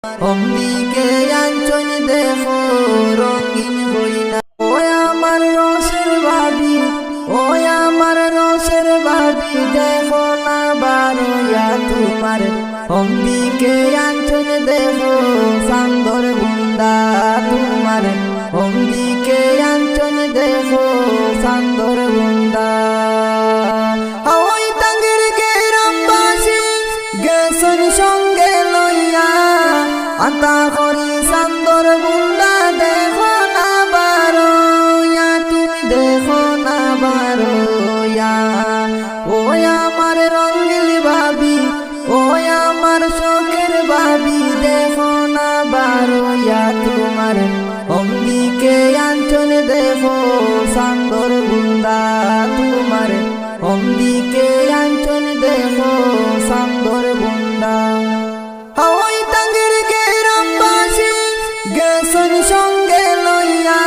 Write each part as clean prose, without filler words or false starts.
অম্বিকে আঞ্চল দেখো রঙিন হইনা। ও আমার রসের ভাবি, ও আমার রসের ভাবি, দেখো না বারোয়া তোমার। অম্বিকে আঞ্চল দেখো সান্দর বুন্দা তোমার। অম্বিকে আঞ্চল দেখো সান্দর বুন্দা। ওই টাঙ্গির গ্রামবাসী গেছেন সঙ্গে লইয়া, আতা করি সান্দর বুন্দা, দেখো না বারোয়া তুমি, দেখো না বারোয়া। ও আমার রঙিল ভাবি, ও আমার শোকের ভাবি, দেখো না বারোয়া তোমার। অম্বিকে আঞ্চল দেখো সান্দর বুন্দা তোমার। অম্বিকে আঞ্চল দেখো সান্দর বুন্দা। ওই টাঙ্গির গ্রামবাসী গেছেন সঙ্গে লইয়া,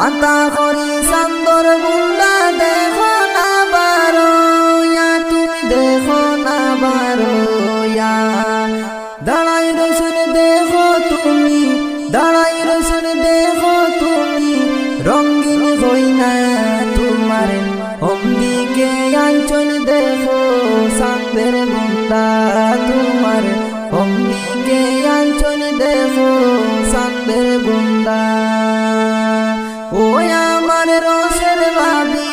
আতা করি সান্দর বুন্দা, দেখো না বারোয়া তুমি, দেখো না বারোয়া। দাঁড়াই রসুন দেখো তুমি, দাঁড়াই রসুন দেখো তুমি, রঙিন হইনা তোমার। অম্বিকে আঞ্চল দেখো সান্দের বুন্দা তোমার। অম্বিকে আঞ্চল দেখো সান্দের বুন্দা। ও আমার রসের ভাবি,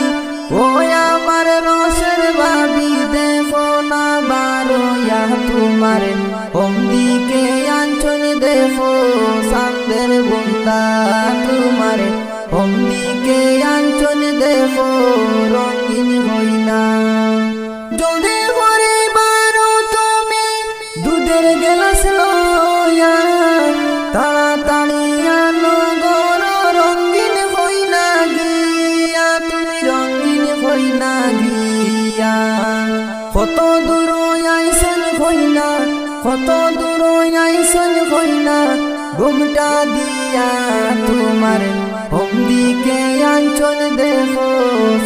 ও আমার রসের ভাবি, দেখো না বারোয়া তোমার। অম্বিকে আঞ্চল দেখো সান্দের বুন্দা তোমার। অম্বিকে আঞ্চল দেখো রঙিন হইনা। জলদি করে বারো তুমি দুধের গেলাস লইয়া, তাড়াতাড়ি আনো গর রঙিন হইনা গিয়া তুমি, রঙিন হইনা গিয়া। কত দূর আইসেন হইনা, কত দূর আইসেন হইনা, ঘুমটা দিয়া তোমার। অম্বিকে আঞ্চল দেখো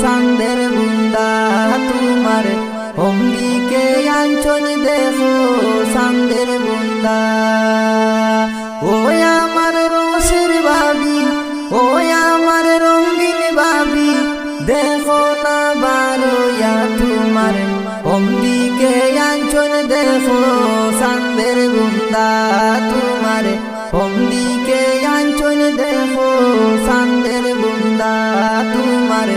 সান্দের বুন্দা তোমার। অম্বিকে আঞ্চল দেখো সান্দের বুন্দা। ও আমার রসের ভাবি, ও আমার রঙিন ভাবি, দেখো না বারোয়া তোমার। অম্বিকে আঞ্চল দেখো সান্দের বুন্দা তোমার। অম্বিকে আঞ্চল দেখো সান্দের বুন্দা তোমার।